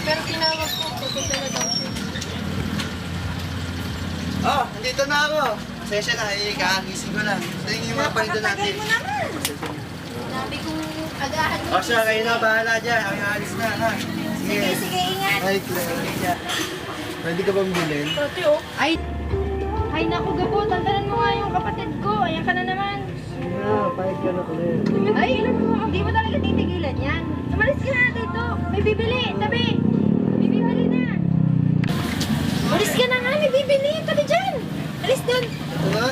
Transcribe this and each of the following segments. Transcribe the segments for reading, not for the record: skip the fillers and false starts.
pero tinawag ko. Pupunta na daw siya. Oh, nandito na ako. Pasensya na, kakagising ko lang. Ito yung mga palinto natin. Napakatagal mo naman. Sabi kong agahan mo. O siya, kayo na, bahala dyan. Ako yung alis na, ha? Sige, sige, ingat. Ay, Claire. Pwede ka bang bilhin? Pati oh. Ay naku, Gabo. Tantanan mo nga yung kapatid ko. Ayan ka na naman. Yeah, pahit ka na, Claire. Ay, hindi mo talaga titigilan yan. Umalis ka na dito. May bibili. Tabi. May bibili na. Umalis ka na nga. May bibili. Tabi dyan. Alis doon. Ito nga.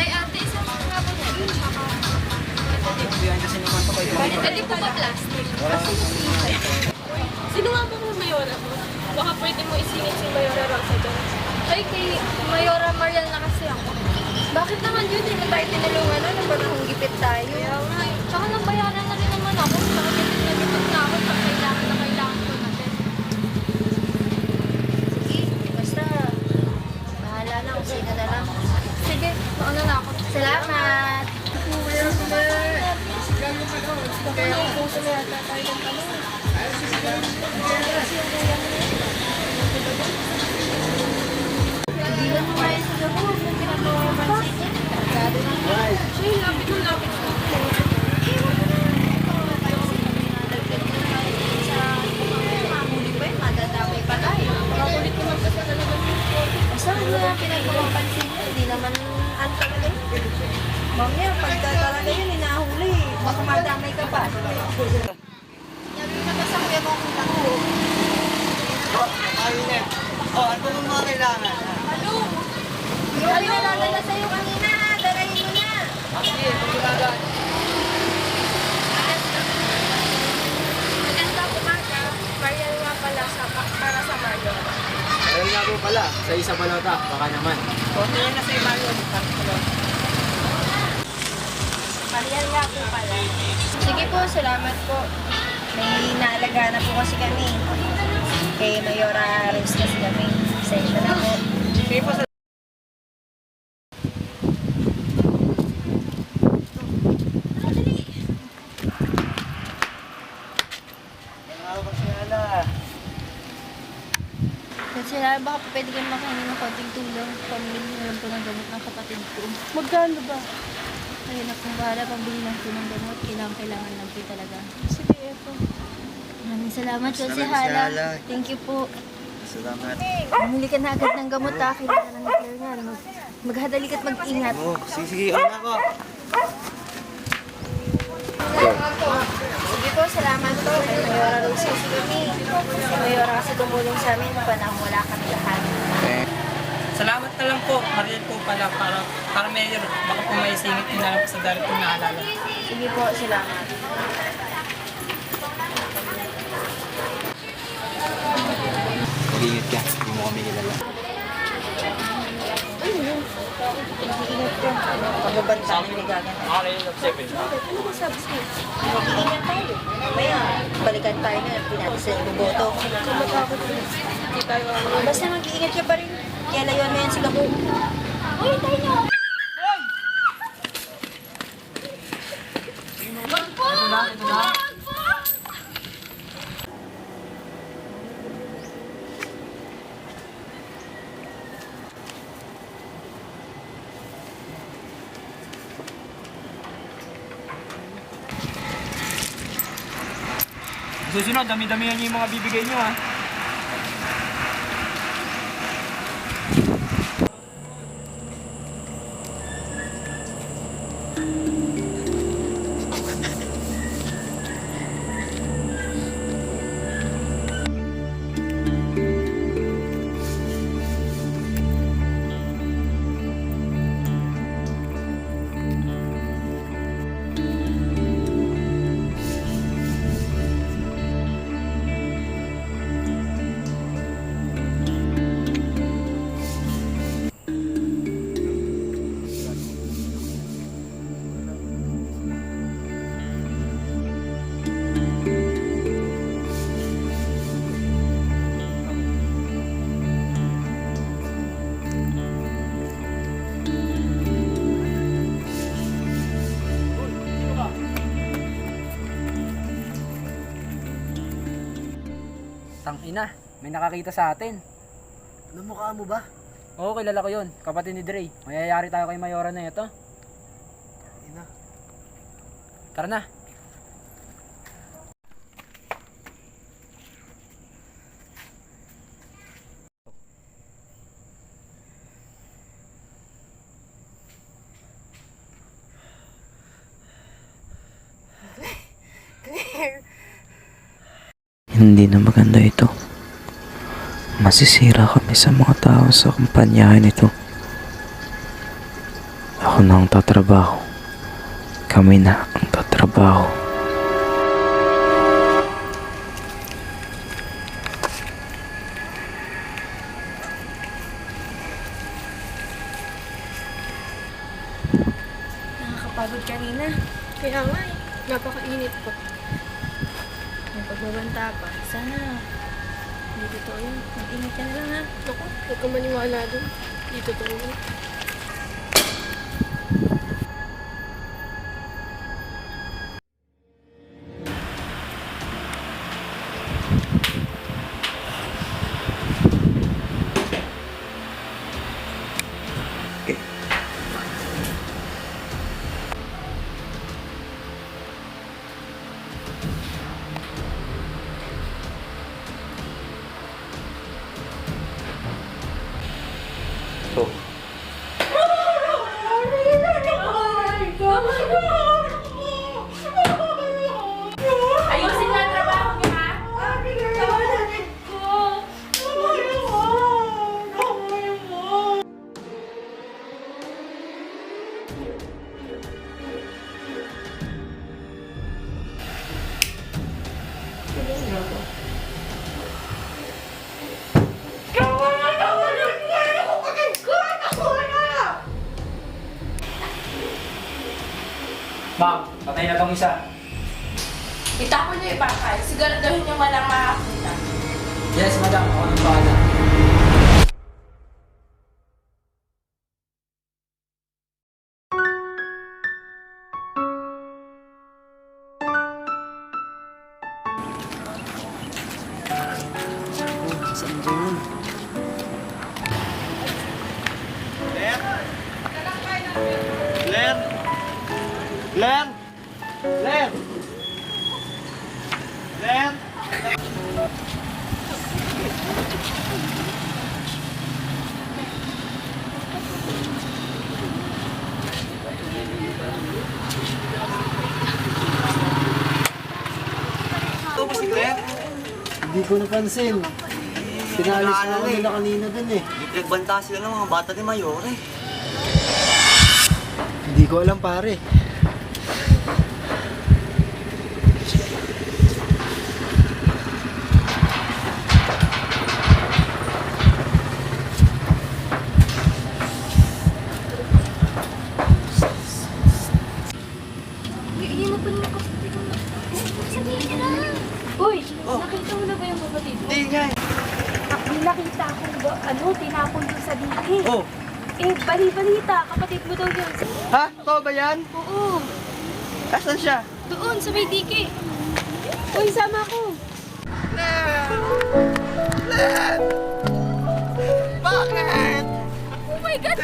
Ay, ate, isa mo nga po niya. Bigyan kasi naman pa kayo. Pwede po ba plastic? Sino nga ba kung Mayora mo? Baka pwede mo isingit si Mayora Rosa dyan. Ay, kay Mayora Mariel na kasi ako. Bakit naman yun? Hindi mo tayo tinulungan na panahong gipit tayo. Kaya nga eh. Tsaka nabayaran na rin naman ako. Tsaka gipit na ako pag kailangan ko na din. Sige, basta. Bahala na kung sino na lang. Sige, mauna na ako. Salamat! Kaya ang puso na yata tayo ng tanong. Bilang mo kayo sa Gabo. Kung pinapamapansin niya. Targado na nga. Siya, lapit ng lapit. Mahuli pa yun, madadamay pa tayo. Makakulit naman kasi talaga. Basta kung wala pinagpapansin niya, hindi naman ano talaga yun. Mamaya, pagka talaga yun, hinahuli. Baka madamay ka pa. Sabi mo na sa kuya mo kung ako. Ayun eh. Oh, ano bang mga kailangan? Ano? Yung nalala sa'yo kanina, dalayin mo na. Sige, pagkulagan. Magandang umaga. Mariel nga pala para sa Mario. Ayun nga po pala, sa isang balota, baka naman. Konti yan na sa'yo, Mario. Mariel nga po pala. Sige po, salamat po. May naalaga na po kasi kami. Kay Mayora Rose kasi kami. Pasensya na po. Sige po, Sila, baka pwede kayo makahingi ng konting tulong. Pamilin nyo lang po ng gamot ng kapatid ko. magkano ba? Ayun na kung bahala, pambili lang po ng gamot. Kailangan lang po talaga. Sige, eto. Maraming salamat po si Salamat, Hala. Hala. Thank you po. Salamat. Bumili ka na agad ng gamot ha. Kailangan ng Claire nga. Maghadali ka't mag-ingat. Oh, sige, sige, una ako. Sige po, salamat po. Kay Mayora Rose kasi kami. Si Mayora kasi tumulong sa amin nung panahon wala kami lahat. Salamat na lang po, Mariel po pala, para mayor, baka po may singit din na lang po sa darating na alala. Sige po, salamat. Mag-ingat ka, hindi mo kami kilala. Mag-iingat ka. Pagbabanta ng ligagan. Mariel of 7. Ano ba sabi sa'yo? Mag-iingat tayo. Maya, balikan tayo na. Pinati sa ibuboto. Hindi tayo Basta mag-iingat ka pa rin. Kaya layuan mo yan si Gabo. Uy, tayo niyo! Susunod, dami-damihan niyo yung mga bibigay niyo ha. Tangina, may nakakita sa atin. Ano mukha mo ba? Oo, kilala ko yun. Kapatid ni Dre. Mayayari tayo kay Mayora na ito. Ina. Tara na. Hindi na maganda ito. Masisira kami sa mga tao sa kumpanyahan nito. Ako na ang tatrabaho. Kami na ang tatrabaho. Nakakapagod kanina. Kaya nga eh, napakainit po. May pagbabanta pa. Sana, hindi totoo yun. Mag-ingat ka na lang ha. Naku, huwag kang maniwala dun. Di totoo yun. Ayusin na ang trabaho niyo, ha? Ma'am, patay na tong isa. Itapon niyo yung bakal. Siguraduhin niyo walang makakita. Yes, madam. Ako nang bahala. Saan dyan yun? Blair? Blair? Blair? Blair? Blair? Ito ba si Blair? Hindi ko napansin. Pinalis na ako nila kanina dun eh. Nagbanta sila ng mga bata ni Mayore. Hindi ko alam pare. Iinom pa niyo ako. Sabihin niyo na. Uy, nakita mo na ba yung kapatid mo? Hindi nga eh. May nakita akong tinapon doon sa dike. Oh, Eh, bali-balita. Kapatid mo daw yun. ha? Totoo ba yan? Oo. Asan siya? Doon, sa may dike. Uy, sama ko. Bakit? Oh my God!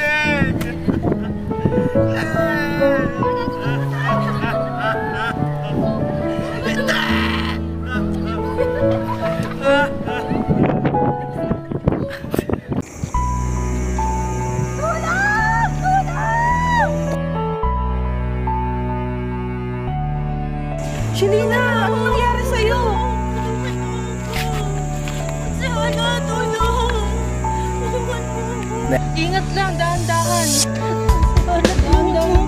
Shelina, anong nangyari sa'yo? Ingat lang, dahan-dahan. Dahan-dahan.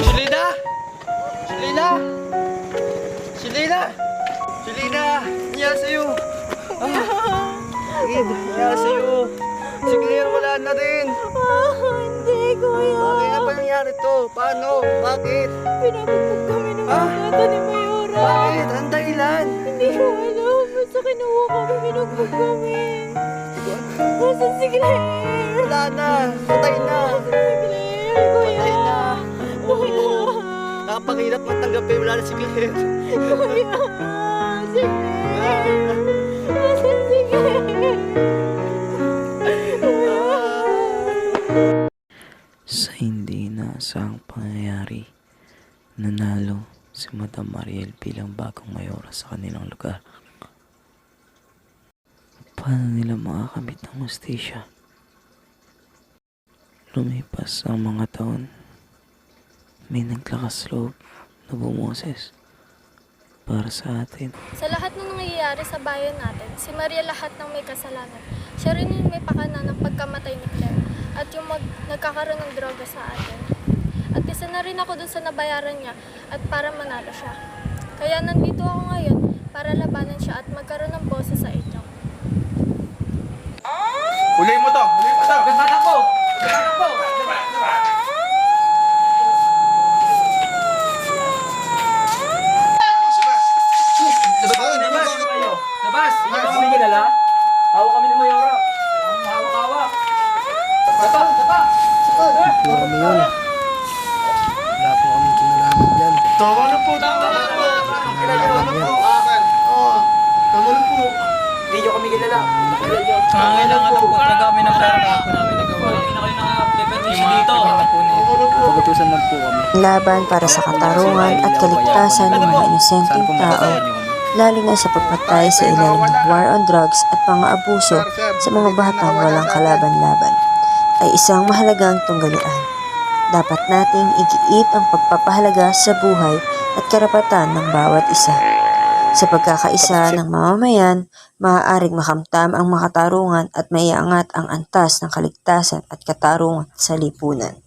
Shelina! Shelina! Shelina! Shelina! Nangyari sa'yo? Bakit? Nangyari sa'yo? Si Claire wala na rin. Hindi, kuya. Bakit nga ba nangyari to? Paano? Bakit? Pinabugbog kami ng Ah? bata ni Mayora. Bakit? Ang dahilan? Hindi ko alam. Basta kinuha kami, pinugbog kami. Nasaan si Claire? Wala na. Patay na. Nasaan si Claire, kuya? Patay na. Kuya. Napakahirap matanggapin, wala na si Claire. Sa hindi inaasahang pangyayari, nanalo si Madam Mariel bilang bagong mayora sa kanilang lugar. Paano nila makakamit ng hustisya? Lumipas ang mga taon, may naglakas loob na bumoses para sa atin. Sa lahat ng nangyayari sa bayan natin, si Maria lahat ng may kasalanan. Siya rin yung may pakana ng pagkamatay ni Claire at yung nagkakaroon ng droga sa atin. At isa na rin ako dun sa nabayaran niya at para manalo siya. Kaya nandito ako ngayon para labanan siya at magkaroon ng boses sa inyo. Huli mo to! Huli mo to! Takbo! Labas! Hindi ba kami kilala? Hawak kami ni Mayora. Hawak-hawak. Dapa! Po kami yun. Wala po kami kinalaman dyan. Tama na po! Tama na po! Tama na po! Tama na po! Hindi nyo kami kilala. Kailangan lang po talaga kami ng pera kaya po namin nagawa. Hindi na kayo naka-permission dito. Pagkatusan lang po kami. Laban para sa katarungan at kaligtasan ng mga inosenteng tao, lalo na sa pagpatay sa ilalim ng war on drugs at pang-aabuso sa mga batang walang kalaban-laban, ay isang mahalagang tunggalian. Dapat nating igiit ang pagpapahalaga sa buhay at karapatan ng bawat isa. Sa pagkakaisa ng mamamayan, maaaring makamtam ang makatarungan at maiangat ang antas ng kaligtasan at katarungan sa lipunan.